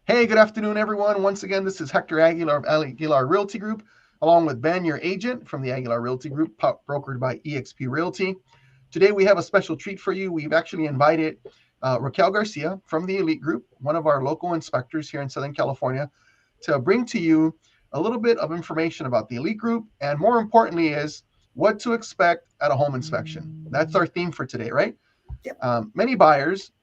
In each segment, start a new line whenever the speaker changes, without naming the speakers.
Hey, good afternoon, everyone. Once again, this is Hector Aguilar of Aguilar Realty Group, along with Ben, your agent from the Aguilar Realty Group, brokered by eXp Realty. Today, we have a special treat for you. We've actually invited Raquel Garcia from the Elite Group, one of our local inspectors here in Southern California, to bring to you a little bit of information about the Elite Group, and more importantly is what to expect at a home inspection. That's our theme for today, right?
Yep.
Many buyers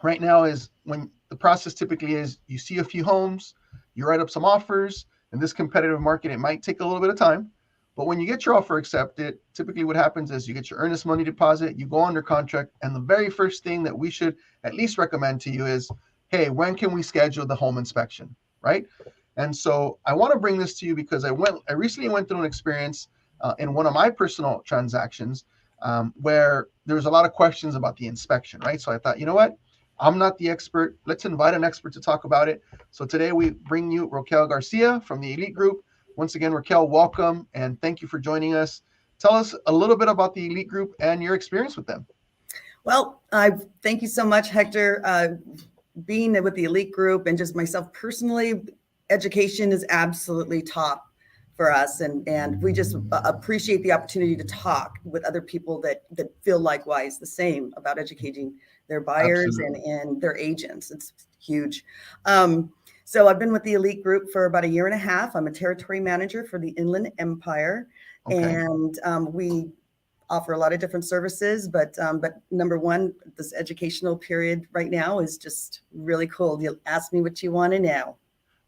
right now is when the process typically is you see a few homes, you write up some offers. In this competitive market, it might take a little bit of time. But when you get your offer accepted, typically what happens is you get your earnest money deposit, you go under contract, and the very first thing that we should at least recommend to you is, hey, when can we schedule the home inspection, right? And so I want to bring this to you because I recently went through an experience in one of my personal transactions where there was a lot of questions about the inspection, right? So I thought, you know what? I'm not the expert. Let's invite an expert to talk about it. So today we bring you Raquel Garcia from the Elite Group. Once again, Raquel, welcome and thank you for joining us. Tell us a little bit about the Elite Group and your experience with them.
Well, I thank you so much, Hector. Being with the Elite Group and just myself personally, education is absolutely top for us. And we just appreciate the opportunity to talk with other people that feel likewise the same about educating their buyers and their agents. It's huge. So I've been with the Elite Group for about a year and a half. I'm a territory manager for the Inland Empire.
Okay.
And we offer a lot of different services, but number one, this educational period right now is just really cool. You'll ask me what you want to know.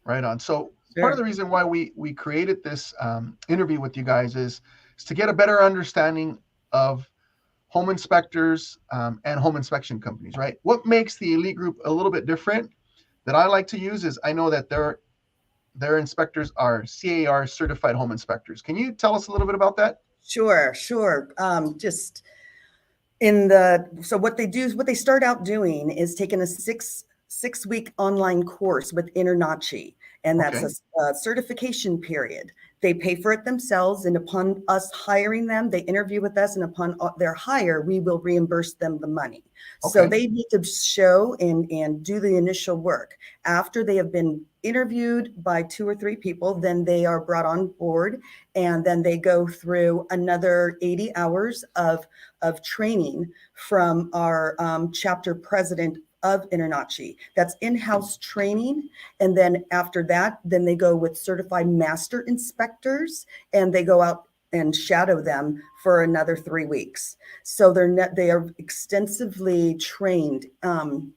Right on. So
Sure.
part of the reason why we created this interview with you guys is to get a better understanding of home inspectors and home inspection companies, right? What makes the Elite Group a little bit different that I like to use is I know that their inspectors are CAR certified home inspectors. Can you tell us a little bit about that?
Sure. Just so what they do is what they start out doing is taking a six-week online course with InterNACHI, and that's
Okay.
a certification period. They pay for it themselves, and upon us hiring them, they interview with us, and upon their hire, we will reimburse them the money. So
Okay.
they need to show and do the initial work. After they have been interviewed by 2 or 3 people, then they are brought on board, and then they go through another 80 hours of training from our chapter president of InterNACHI. That's in-house training. And then after that, then they go with certified master inspectors and they go out and shadow them for another 3 weeks. So they are extensively trained. And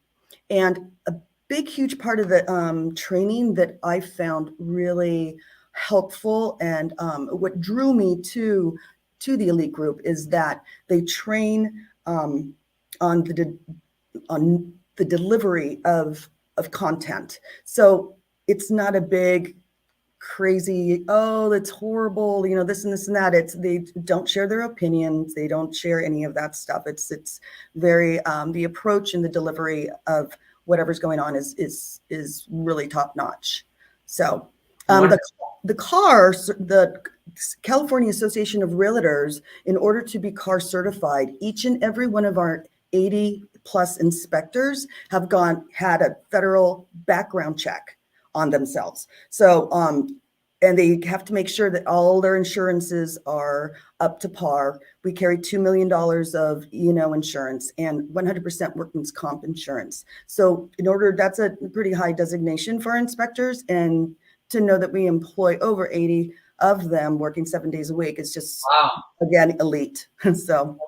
a big, huge part of the training that I found really helpful and what drew me to the Elite Group is that they train on the delivery of content. So it's not a big crazy, oh, that's horrible, this and this and that. They don't share their opinions. They don't share any of that stuff. It's very the approach and the delivery of whatever's going on is really top notch. So the California Association of Realtors, in order to be CAR certified, each and every one of our 80 plus inspectors have had a federal background check on themselves. So, and they have to make sure that all their insurances are up to par. We carry $2 million of E&O insurance and 100% workman's comp insurance. So that's a pretty high designation for our inspectors, and to know that we employ over 80 of them working 7 days a week is just, again, elite. So,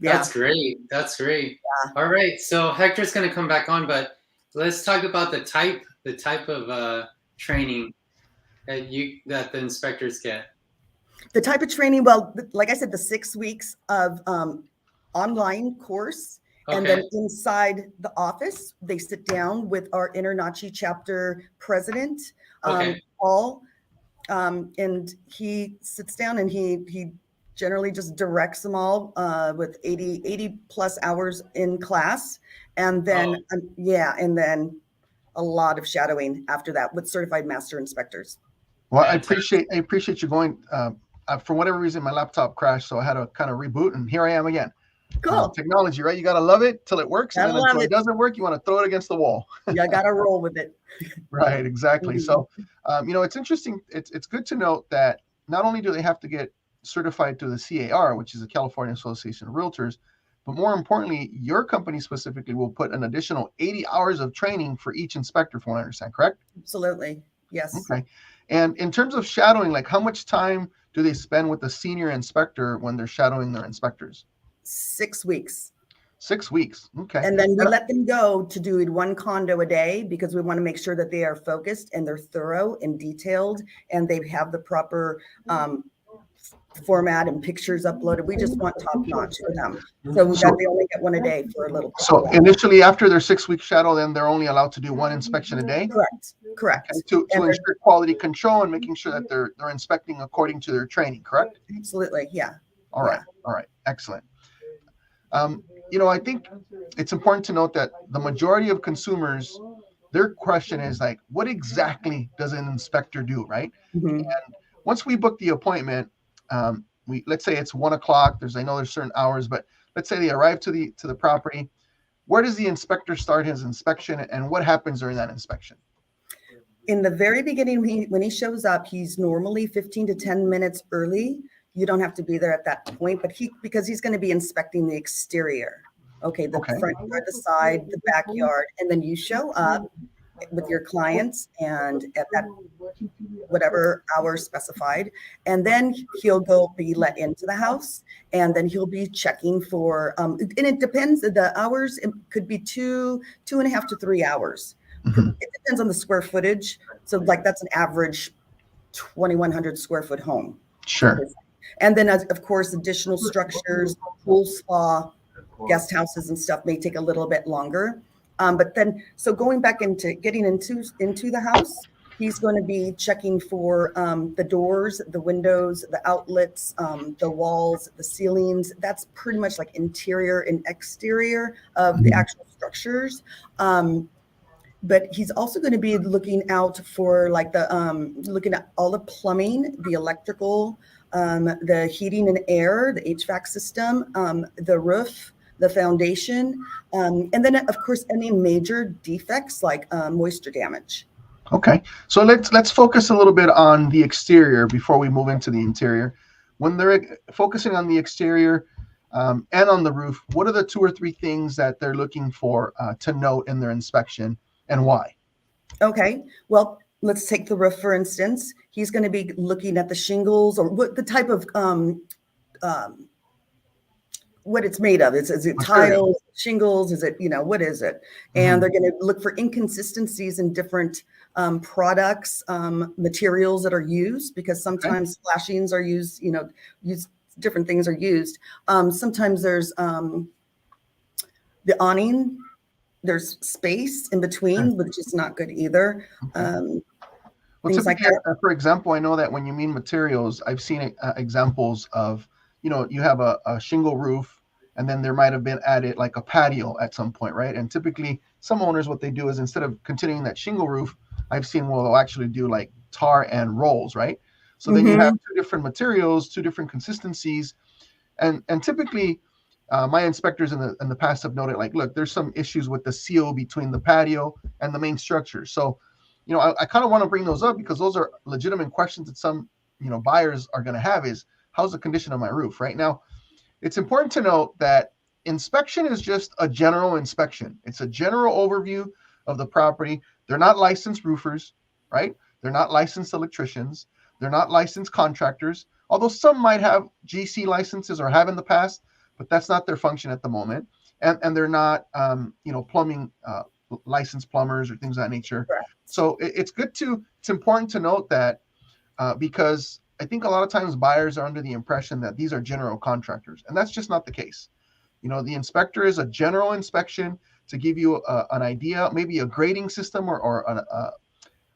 yeah.
That's great. Yeah. All right. So Hector's going to come back on, but let's talk about the type of training that the inspectors get.
The type of training, well, like I said, the 6 weeks of online course. Okay. And then inside the office, they sit down with our InterNACHI chapter president, Paul, and he sits down and he generally just directs them all with 80 plus hours in class. And then, and then a lot of shadowing after that with certified master inspectors.
Well, I appreciate you going. For whatever reason, my laptop crashed, so I had to kind of reboot, and here I am again.
Cool.
technology, right? You got to love it till it works. And
Gotta
then until
love
it
it.
doesn't work, you want to throw it against the wall.
You gotta roll with it.
Right, exactly.
Mhm.
So, it's interesting. It's good to note that not only do they have to get certified to the CAR, which is the California Association of Realtors, but more importantly, your company specifically will put an additional 80 hours of training for each inspector, from what I understand, correct?
Absolutely. Yes.
Okay. And in terms of shadowing, like how much time do they spend with the senior inspector when they're shadowing their inspectors?
6 weeks.
6 weeks. Okay.
And then we
And
let them go to do one condo a day because we want to make sure that they are focused and they're thorough and detailed and they have the proper format and pictures uploaded. We just want top notch for them. So that they only get one a day for a little bit.
So initially, after their 6 week shadow, then they're only allowed to do one inspection a day.
Correct.
Okay, to ensure quality control and making sure that they're inspecting according to their training, correct?
Absolutely. Yeah.
All right. Excellent. I think it's important to note that the majority of consumers, their question is like, what exactly does an inspector do, right?
Mm-hmm.
And once we book the appointment, let's say it's 1 o'clock. I know there's certain hours, but let's say they arrive to the property. Where does the inspector start his inspection, and what happens during that inspection?
In the very beginning, when he shows up, he's normally 15 to 10 minutes early. You don't have to be there at that point, but because he's going to be inspecting the exterior. Okay, the front yard, the side, the backyard, and then you show up with your clients and at that whatever hour specified, and then he'll be let into the house, and then he'll be checking for and it depends. The hours, it could be 2.5 to 3 hours.
Mm-hmm.
It depends on the square footage. So like that's an average 2,100 square foot home.
Sure.
And then of course additional structures, pool, spa, guest houses and stuff may take a little bit longer. But then, so going back into getting into the house, he's going to be checking for the doors, the windows, the outlets, the walls, the ceilings. That's pretty much like interior and exterior of the actual structures. But he's also going to be looking out for like looking at all the plumbing, the electrical, the heating and air, the HVAC system, the roof, the foundation, and then of course any major defects like moisture damage.
Okay, so let's focus a little bit on the exterior before we move into the interior. When they're focusing on the exterior and on the roof, what are the 2 or 3 things that they're looking for to note in their inspection, and why?
Okay, well, let's take the roof for instance. He's going to be looking at the shingles or what the type of what it's made of. Is it tiles, shingles? Is it, what is it? And they're going to look for inconsistencies in different products, materials that are used, because sometimes flashings are used, different things are used. Sometimes there's the awning, there's space in between, which is not good either.
Well,
things like that.
For example, I know that when you mean materials, I've seen examples of, you have a shingle roof, and then there might have been added like a patio at some point, right? And typically some owners, what they do is instead of continuing that shingle roof, I've seen they'll actually do like tar and rolls, right? So then you have 2 different materials, 2 different consistencies. And typically my inspectors in the past have noted like, look, there's some issues with the seal between the patio and the main structure. So, I kind of want to bring those up because those are legitimate questions that some, buyers are going to have is, how's the condition of my roof right now? It's important to note that inspection is just a general inspection. It's a general overview of the property. They're not licensed roofers, right? They're not licensed electricians. They're not licensed contractors, although some might have GC licenses or have in the past, but that's not their function at the moment. And they're not, plumbing, licensed plumbers or things of that nature.
Correct.
So it's important to note that because I think a lot of times buyers are under the impression that these are general contractors, and that's just not the case. The inspector is a general inspection to give you an idea, maybe a grading system or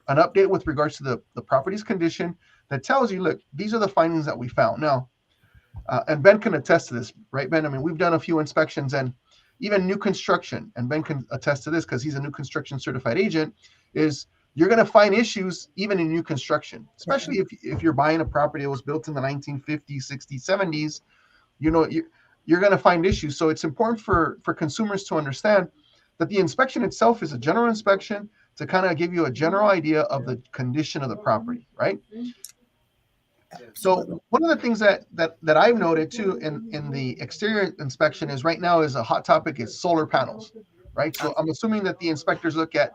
an update with regards to the property's condition that tells you, look, these are the findings that we found. Now, and Ben can attest to this, right, Ben? I mean, we've done a few inspections and even new construction, and Ben can attest to this because he's a new construction certified agent, is you're going to find issues even in new construction, especially if you're buying a property that was built in the 1950s, 60s, 70s. you're going to find issues. So it's important for consumers to understand that the inspection itself is a general inspection to kind of give you a general idea of the condition of the property, right? So
Absolutely.
one of the things that I've noted too in the exterior inspection is right now is a hot topic is solar panels, right? So I'm assuming that the inspectors look at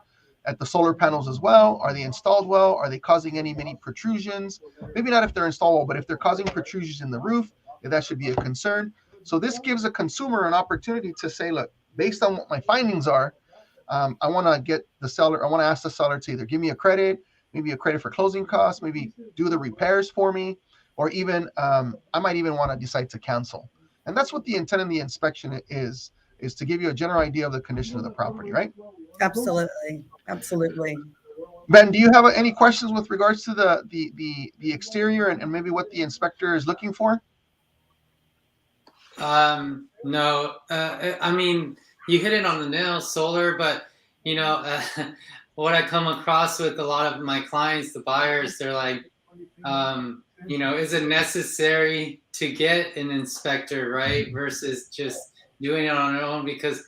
the solar panels as well. Are they installed well? Are they causing any mini protrusions? Maybe not if they're installed well, but if they're causing protrusions in the roof, that should be a concern. So this gives a consumer an opportunity to say, look, based on what my findings are, I want to get the seller, I want to ask the seller to either give me a credit, maybe a credit for closing costs, maybe do the repairs for me, or even I might even want to decide to cancel. And that's what the intent of the inspection is to give you a general idea of the condition of the property, right?
Absolutely. Absolutely.
Ben, do you have any questions with regards to the exterior and maybe what the inspector is looking for?
No, I mean, you hit it on the nail, solar, but what I come across with a lot of my clients, the buyers, they're like, is it necessary to get an inspector, right? Versus just doing it on their own, because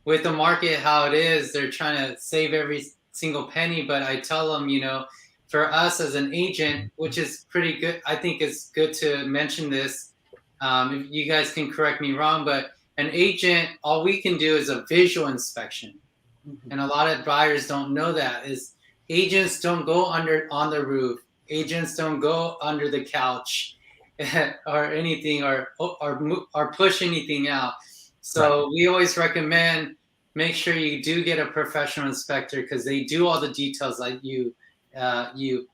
with the market how it is, they're trying to save every single penny. But I tell them, for us as an agent, which is pretty good, I think it's good to mention this. If you guys can correct me wrong, but an agent, all we can do is a visual inspection. And a lot of buyers don't know that is agents don't go on the roof. Agents don't go under the couch or anything or push anything out. So
Right.
we always recommend make sure you do get a professional inspector because they do all the details like you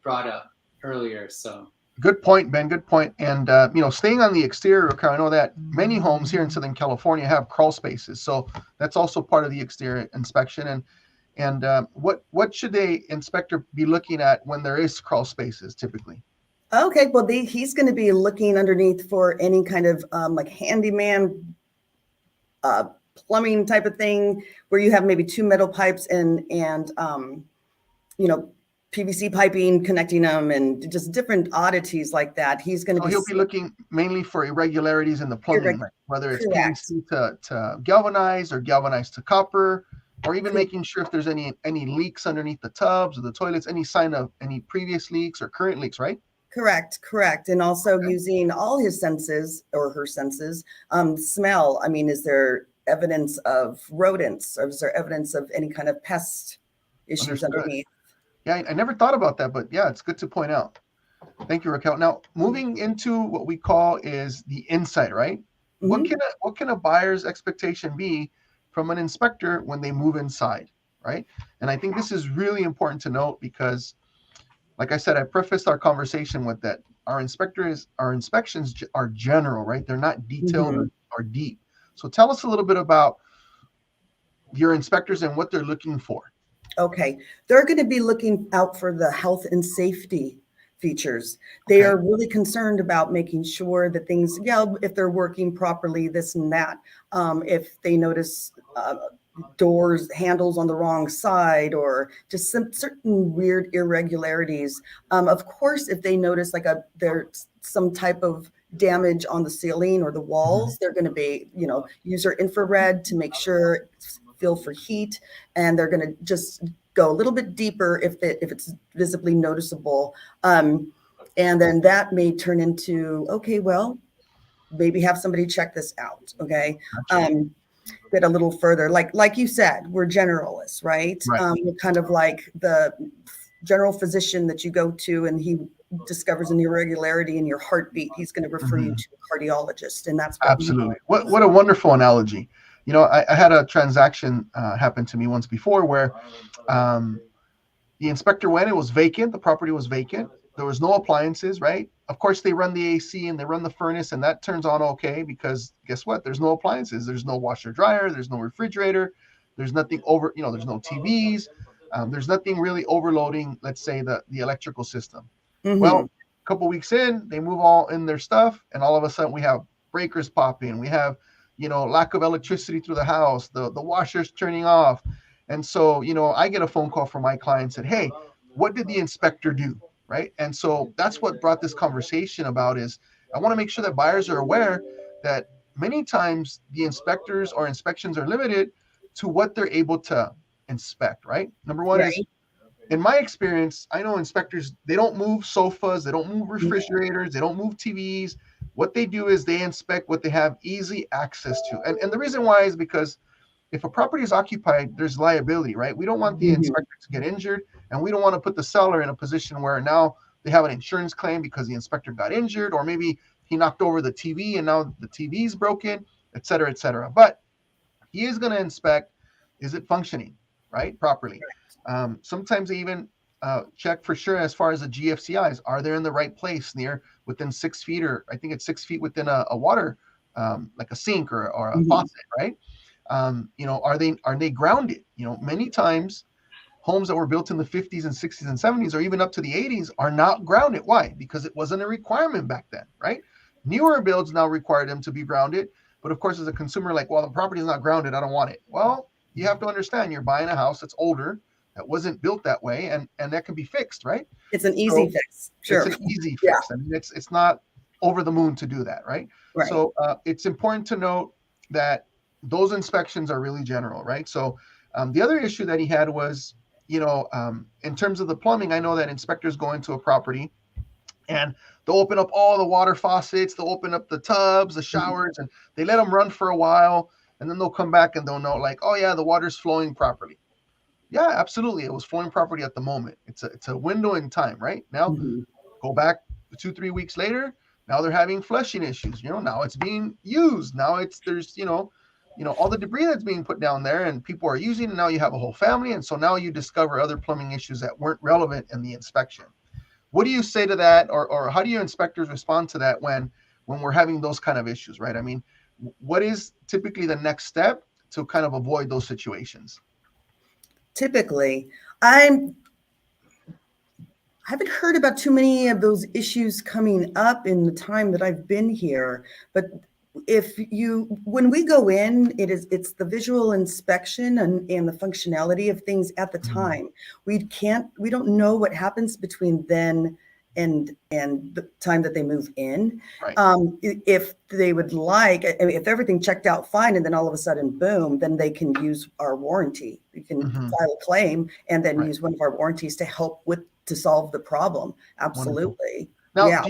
brought up earlier. So
Good point, Ben. Good point. And staying on the exterior, I know that many homes here in Southern California have crawl spaces, so that's also part of the exterior inspection. And what should the inspector be looking at when there is crawl spaces typically?
Okay, well, he's going to be looking underneath for any kind of like handyman plumbing type of thing where you have maybe two metal pipes and PVC piping connecting them and just different oddities like that. He's going to
So
be
he'll be looking mainly for irregularities in the plumbing, right? Whether it's
correct.
PVC to galvanized or galvanized to copper, or even
Correct.
making sure if there's any leaks underneath the tubs or the toilets, any sign of any previous leaks or current leaks, right?
Correct. And also
Okay.
using all his senses or her senses, smell. I mean, is there evidence of rodents or is there evidence of any kind of pest issues
Understood.
underneath?
Yeah, I never thought about that, but yeah, it's good to point out. Thank you, Raquel. Now, moving into what we call is the inside, right?
Mhm.
What can a buyer's expectation be from an inspector when they move inside, right? And I think this is really important to note because, like I said, I prefaced our conversation with that our inspections are general, right? They're not detailed
Mhm.
or deep. So tell us a little bit about your inspectors and what they're looking for.
Okay. They're going to be looking out for the health and safety features. They
Okay.
are really concerned about making sure that things, if they're working properly, this and that. If they notice doors handles on the wrong side or just some certain weird irregularities. Of course, if they notice like there's some type of damage on the ceiling or the walls, they're going to be, use their infrared to make sure feel for heat, and they're going to just go a little bit deeper if it's visibly noticeable. And then that may turn into, okay, well, maybe have somebody check this out. Okay.
Gotcha.
Get a little further. Like you said, we're generalists, right?
Right.
We're kind of like the general physician that you go to and he discovers an irregularity in your heartbeat. He's going to refer you
Mhm.
to a cardiologist. And that's what we do.
Absolutely. What a wonderful analogy. I had a transaction happen to me once before where the inspector went. It was vacant. The property was vacant. There was no appliances, right? Of course, they run the AC and they run the furnace, and that turns on okay because guess what? There's no appliances. There's no washer dryer. There's no refrigerator. There's nothing there's no TVs. There's nothing really overloading, let's say, the electrical system. Well,
Mm-hmm.
a couple weeks in, they move all in their stuff, and all of a sudden we have breakers popping. We have, lack of electricity through the house. The washer's turning off. And so, I get a phone call from my client and said, hey, what did the inspector do? Right. And so that's what brought this conversation about is I want to make sure that buyers are aware that many times the inspectors or inspections are limited to what they're able to inspect, right? Number one is,
Right.
in my experience, I know inspectors, they don't move sofas, they don't move refrigerators, they don't move TVs. What they do is they inspect what they have easy access to. And the reason why is because if a property is occupied, there's liability, right? We don't want the
Mhm.
inspector to get injured, and we don't want to put the seller in a position where now they have an insurance claim because the inspector got injured, or maybe he knocked over the TV and now the TV is broken, et cetera, et cetera. But he is going to inspect, is it functioning, right, properly? Sometimes they even check for sure as far as the GFCIs. Are they in the right place near within 6 feet, or I think it's 6 feet within a water, like a sink or a
Mhm.
faucet, right? Are they grounded? Many times homes that were built in the 50s and 60s and 70s or even up to the 80s are not grounded. Why? Because it wasn't a requirement back then, right? Newer builds now require them to be grounded. But of course, as a consumer, like, well, the property is not grounded, I don't want it. Well, you have to understand you're buying a house that's older, that wasn't built that way, and that can be fixed, right?
It's an easy
So
fix.
it's
Sure.
an easy
Yeah.
fix. I mean, it's not over the moon to do that, right?
Right.
So it's important to note that those inspections are really general, right? So the other issue that he had was, in terms of the plumbing, I know that inspectors go into a property and they'll open up all the water faucets, they'll open up the tubs, the
Mhm.
showers, and they let them run for a while, and then they'll come back and they'll know, like, oh yeah, the water's flowing properly. Yeah, absolutely, it was flowing properly at the moment. It's a window in time, right? Now
Mhm.
go back 2-3 weeks later. Now they're having flushing issues. Now it's being used. Now there's all the debris that's being put down there, and people are using it. Now you have a whole family, and so now you discover other plumbing issues that weren't relevant in the inspection. What do you say to that, or how do your inspectors respond to that when we're having those kind of issues, right? I mean, what is typically the next step to kind of avoid those situations?
Typically, I haven't heard about too many of those issues coming up in the time that I've been here. But when we go in, it's the visual inspection and the functionality of things at the
Mhm.
time. We don't know what happens between then and the time that they move in.
Right.
If they would like, I mean, if everything checked out fine and then all of a sudden, boom, then they can use our warranty. You can
Hmm.
file a claim and then
Right.
use one of our warranties to solve the problem.
Wonderful.
Absolutely.
Now,
Yeah.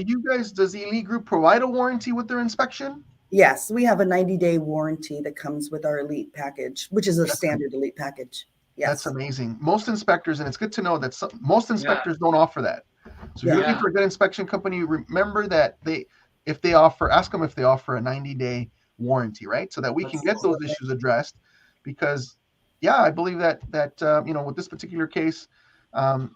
does the Elite Group provide a warranty with their inspection?
Yes, we have a 90-day warranty that comes with our Elite package, which is a
That's
standard Elite package.
That's
Yes.
amazing. Most inspectors, and it's good to know that most
Yeah,
inspectors don't offer that. So if you're
Yeah.
looking
yeah,
for a good inspection company, remember that ask them if they offer a 90-day warranty, right? So that we can
that's
get those
cool.
Absolutely.
issues addressed. Because, yeah, I believe that with this particular case,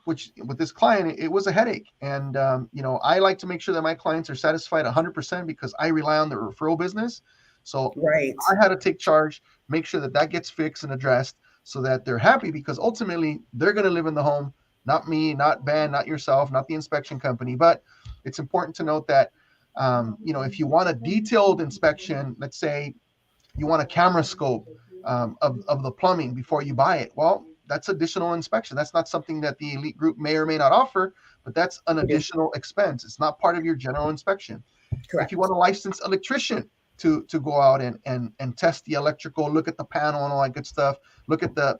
which with this client, it was a headache, and I like to make sure that my clients are satisfied 100% because I rely on the referral business. So
Right.
I had to take charge, make sure that that gets fixed and addressed so that they're happy because ultimately they're going to live in the home, not me, not Ben, not yourself, not the inspection company. But it's important to note that, if you want a detailed inspection, let's say you want a camera scope of the plumbing before you buy it, well, that's additional inspection. That's not something that the Elite Group may or may not offer, but that's an
It is
additional expense. It's not part of your general inspection. If you want
correct.
a licensed electrician to go out and test the electrical, look at the panel and all that good stuff, look at the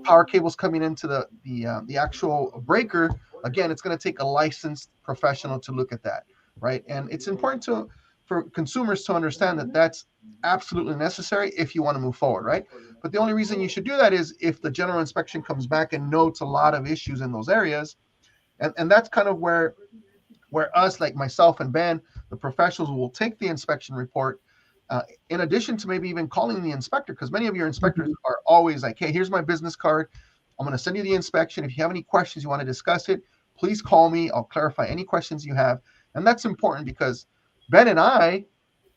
power cables coming into the actual breaker. Again, it's going to take a licensed professional to look at that, right? And it's important for consumers to understand that that's absolutely necessary if you want to move forward, right? But the only reason you should do that is if the general inspection comes back and notes a lot of issues in those areas, and that's kind of where us, like myself and Ben, the professionals, will take the inspection report, in addition to maybe even calling the inspector, because many of your inspectors
Mhm.
are always like, hey, here's my business card. I'm going to send you the inspection. If you have any questions, you want to discuss it, please call me. I'll clarify any questions you have. And that's important because Ben and I,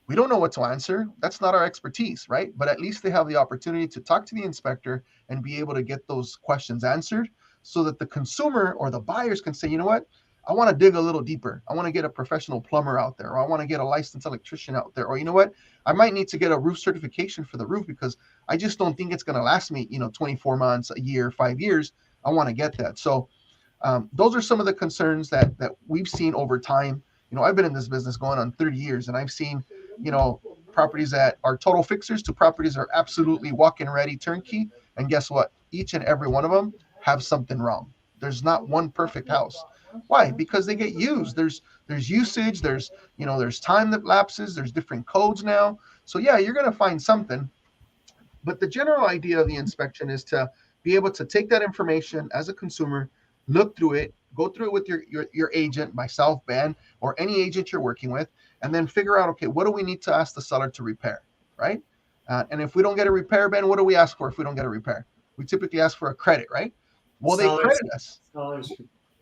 we don't know what to answer. That's not our expertise, right? But at least they have the opportunity to talk to the inspector and be able to get those questions answered so that the consumer or the buyers can say, you know what? I want to dig a little deeper. I want to get a professional plumber out there, or I want to get a licensed electrician out there, or you know what? I might need to get a roof certification for the roof because I just don't think it's going to last me, 24 months, a year, 5 years. I want to get that. So those are some of the concerns that we've seen over time. I've been in this business going on 30 years, and I've seen properties that are total fixers to properties that are absolutely walk-in ready turnkey. And guess what? Each and every one of them have something wrong. There's not one perfect house. Why? Because they get used. There's usage. There's time that lapses. There's different codes now. So yeah, you're gonna find something. But the general idea of the inspection is to be able to take that information as a consumer, look through it, go through it with your agent, myself, Ben, or any agent you're working with, and then figure out, okay, what do we need to ask the seller to repair, right? And if we don't get a repair, Ben, what do we ask for if we don't get a repair? We typically ask for a credit, right? Will they
Sellers,
credit us?
sellers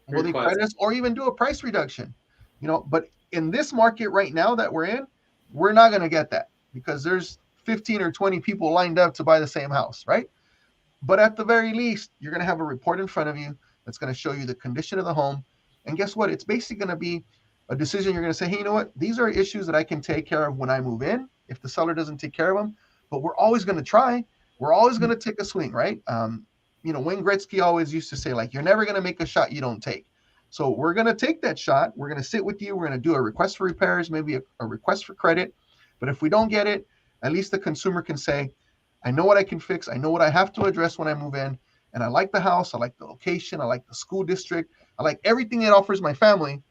Will they
request.
credit us or even do a price reduction? But in this market right now that we're in, we're not going to get that because there's 15 or 20 people lined up to buy the same house, right? But at the very least, you're going to have a report in front of you that's going to show you the condition of the home. And guess what? It's basically going to be a decision. You're going to say, hey, you know what? These are issues that I can take care of when I move in if the seller doesn't take care of them. But we're always going to try. We're always going to take a swing, right? Wayne Gretzky always used to say, like, you're never going to make a shot you don't take. So we're going to take that shot. We're going to sit with you. We're going to do a request for repairs, maybe a request for credit. But if we don't get it, at least the consumer can say, I know what I can fix. I know what I have to address when I move in. And I like the house. I like the location. I like the school district. I like everything it offers my family,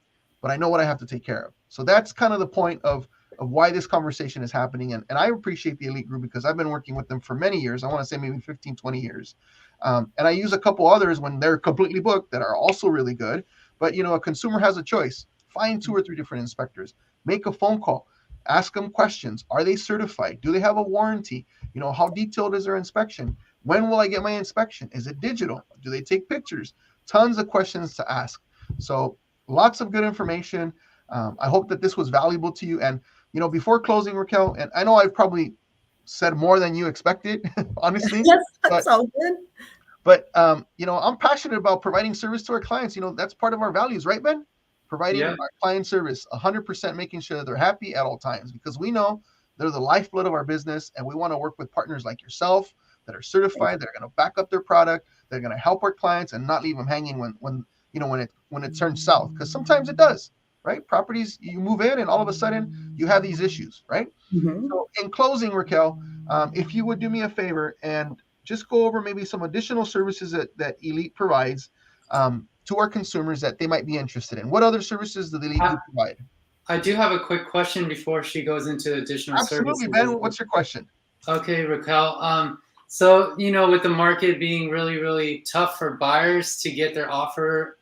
but I know what I have to take care of. So that's kind of the point of why this conversation is happening. And I appreciate the Elite Group because I've been working with them for many years. I want to say maybe 15, 20 years. And I use a couple others when they're completely booked that are also really good. But, a consumer has a choice. Find 2 or 3 different inspectors. Make a phone call. Ask them questions. Are they certified? Do they have a warranty? How detailed is their inspection? When will I get my inspection? Is it digital? Do they take pictures? Tons of questions to ask. So lots of good information. I hope that this was valuable to you. And, before closing, Raquel, and I know I've probably said more than you expected, honestly.
Yes, that's all good.
But, I'm passionate about providing service to our clients. That's part of our values, right, Ben? Providing our client service, 100% making sure that they're happy at all times because we know they're the lifeblood of our business. And we want to work with partners like yourself that are certified, that are going to back up their product, that are going to help our clients and not leave them hanging when it turns south. Because sometimes it does, right? Properties, you move in and all of a sudden you have these issues, right?
Mm-hmm.
So in closing, Raquel, if you would do me a favor and just go over maybe some additional services that Elite provides to our consumers that they might be interested in. What other services do the Elite Group provide?
I do have a quick question before she goes into additional
Absolutely,
services.
Ben. What's your question?
Okay, Raquel. So, with the market being really, really tough for buyers to get their offer,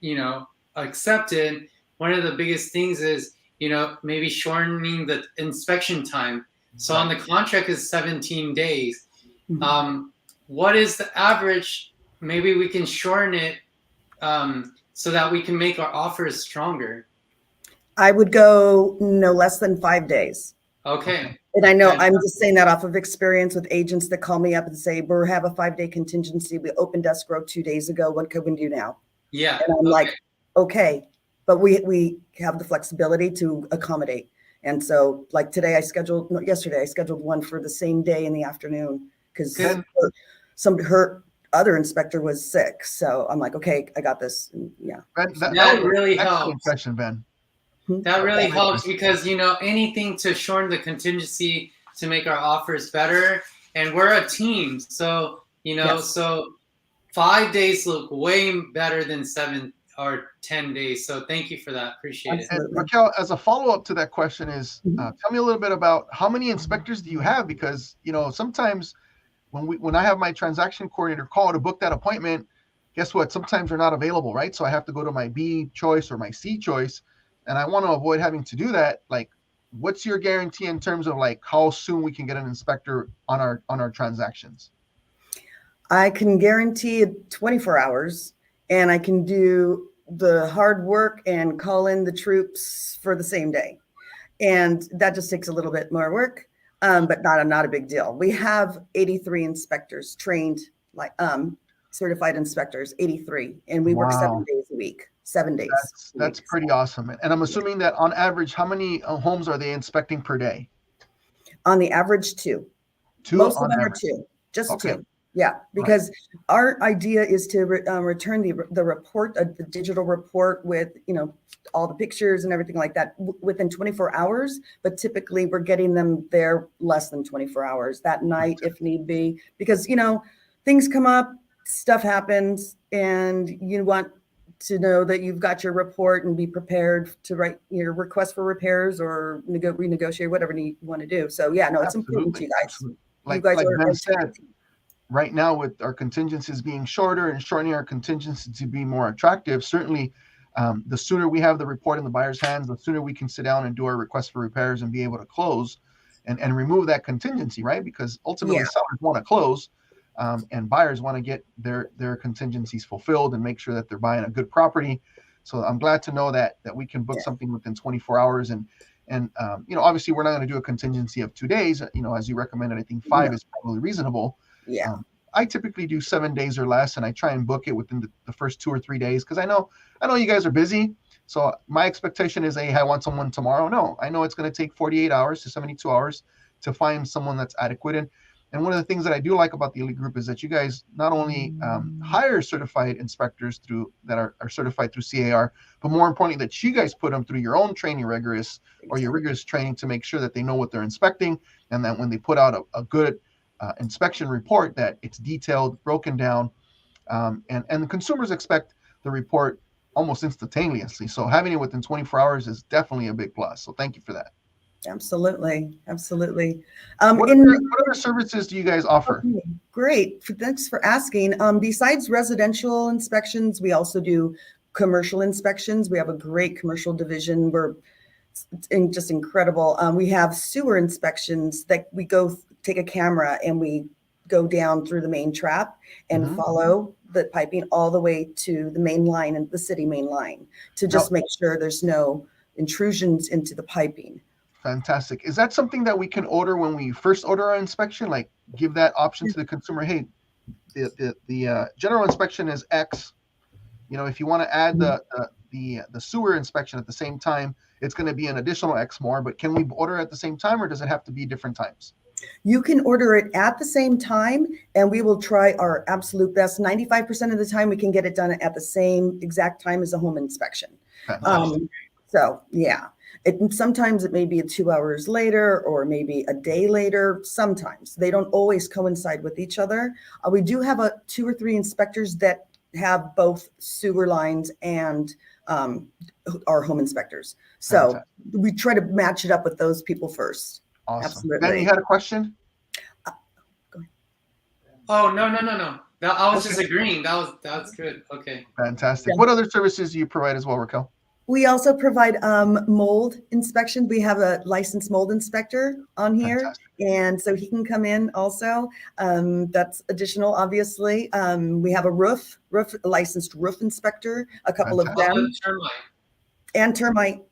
accepted, one of the biggest things is, maybe shortening the inspection time. So on the contract is 17 days.
Mm-hmm.
What is the average? Maybe we can shorten it so that we can make our offers stronger.
I would go no less than 5 days.
Okay.
And I know I'm just saying that off of experience with agents that call me up and say, we have a 5-day contingency. We opened escrow 2 days ago. What can we do now?
Yeah.
And I'm like, okay, but we have the flexibility to accommodate. And so like yesterday, I scheduled one for the same day in the afternoon because her other inspector was sick. So I'm like, okay, I got this. And yeah.
That really helps.
Question, Ben.
That really helps because, anything to shorten the contingency to make our offers better. And we're a team. So, so 5 days look way better than 7 or 10 days. So thank you for that. Appreciate it.
And Raquel, as a follow-up to that question is, tell me a little bit about how many inspectors do you have? Because, sometimes when I have my transaction coordinator call to book that appointment, guess what? Sometimes they're not available, right? So I have to go to my B choice or my C choice. And I want to avoid having to do that. Like, what's your guarantee in terms of like how soon we can get an inspector on our transactions?
I can guarantee 24 hours and I can do the hard work and call in the troops for the same day. And that just takes a little bit more work, but not a big deal. We have 83 inspectors trained, like certified inspectors, 83, and we work 7 days a week. 7 days.
That's pretty awesome. And I'm assuming that on average, how many homes are they inspecting per day?
On the average, 2. Most of them are 2, just 2. Yeah, because our idea is to return the report, the digital report with, all the pictures and everything like that within 24 hours. But typically we're getting them there less than 24 hours that night if need be, because, things come up, stuff happens, and you want to know that you've got your report and be prepared to write your request for repairs or renegotiate whatever you want to do. So yeah, no, it's important to you guys.
Absolutely.
You guys
Like
are
Ben said, right now with our contingencies being shorter and shortening our contingency to be more attractive, certainly the sooner we have the report in the buyer's hands, the sooner we can sit down and do our request for repairs and be able to close and remove that contingency, right? Because ultimately sellers want to close and buyers want to get their contingencies fulfilled and make sure that they're buying a good property. So I'm glad to know that we can book something within 24 hours. And obviously we're not going to do a contingency of 2 days, as you recommended. I think 5 is probably reasonable.
Yeah.
I typically do 7 days or less, and I try and book it within the first 2 or 3 days because I know you guys are busy. So my expectation is, hey, I want someone tomorrow. No, I know it's going to take 48 hours to 72 hours to find someone that's adequate. And one of the things that I do like about the Elite Group is that you guys not only hire certified inspectors that are certified through CAR, but more importantly, that you guys put them through your own training your rigorous training to make sure that they know what they're inspecting, and that when they put out a good inspection report, that it's detailed, broken down, and the consumers expect the report almost instantaneously. So having it within 24 hours is definitely a big plus. So thank you for that.
Absolutely.
What other services do you guys offer?
Okay, great. Thanks for asking. Besides residential inspections, we also do commercial inspections. We have a great commercial division. We're just incredible. We have sewer inspections that we go take a camera and we go down through the main trap and follow the piping all the way to the main line and the city main line to just make sure there's no intrusions into the piping.
Fantastic. Is that something that we can order when we first order our inspection? Like give that option to the consumer? Hey, the general inspection is X. If you want to add the sewer inspection at the same time, it's going to be an additional X more. But can we order at the same time, or does it have to be different times?
You can order it at the same time, and we will try our absolute best. 95% of the time, we can get it done at the same exact time as a home inspection. So yeah. Sometimes it may be 2 hours later or maybe a day later. Sometimes they don't always coincide with each other. We do have 2 or 3 inspectors that have both sewer lines and our home inspectors. So we try to match it up with those people first.
Awesome.
Absolutely.
Ben, you had a question?
Go ahead.
Oh, no. I was just agreeing. That's good. Okay.
Fantastic. What other services do you provide as well, Raquel?
We also provide mold inspection. We have a licensed mold inspector on here. Fantastic. And so he can come in also. That's additional, obviously. We have a licensed roof inspector, a couple of them. And termite.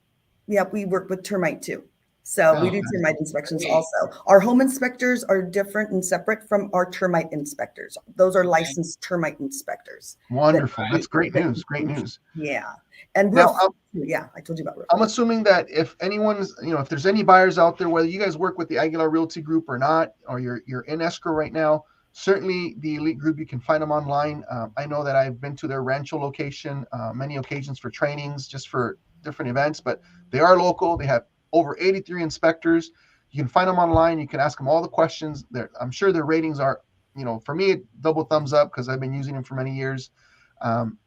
Yeah, we work with termite too. So we do termite inspections also. Our home inspectors are different and separate from our termite inspectors. Those are licensed termite inspectors.
Wonderful. That's great news. Great news.
Yeah. And roof. Now, I told you about roof.
I'm assuming that if anyone's, if there's any buyers out there, whether you guys work with the Aguilar Realty Group or not, or you're in escrow right now, certainly the Elite Group, you can find them online. I know that I've been to their Rancho location many occasions for trainings, just for different events, but they are local. They have over 83 inspectors. You can find them online. You can ask them all the questions. I'm sure their ratings are, for me, double thumbs up because I've been using them for many years.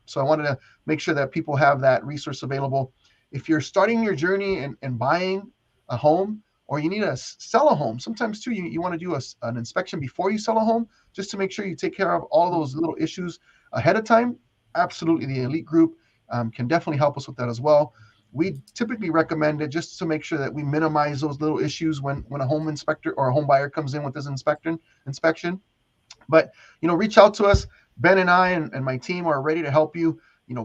So I wanted to make sure that people have that resource available. If you're starting your journey and buying a home, or you need to sell a home, sometimes too, you want to do an inspection before you sell a home, just to make sure you take care of all those little issues ahead of time. Absolutely. The Elite Group can definitely help us with that as well. We typically recommend it just to make sure that we minimize those little issues when a home inspector or a home buyer comes in with this inspection. But, reach out to us. Ben and I and my team are ready to help you,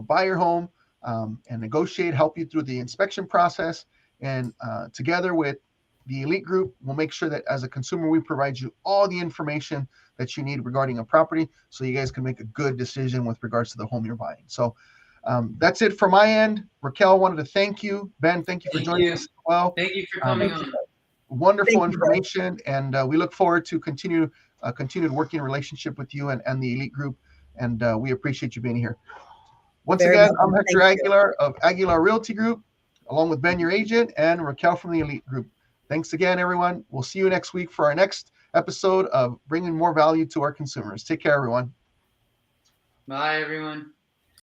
buy your home and negotiate, help you through the inspection process. And together with the Elite Group, we'll make sure that as a consumer, we provide you all the information that you need regarding a property so you guys can make a good decision with regards to the home you're buying. So that's it from my end. Raquel, wanted to thank you. Ben, thank you for joining us as well.
Thank you for coming on.
Wonderful information, and we look forward to continue a continued working relationship with you and the Elite Group. And we appreciate you being here. Once
Very
again,
welcome.
I'm Hector
Thank you.
Aguilar of Aguilar Realty Group, along with Ben, your agent, and Raquel from the Elite Group. Thanks again, everyone. We'll see you next week for our next episode of bringing more value to our consumers. Take care, everyone.
Bye, everyone.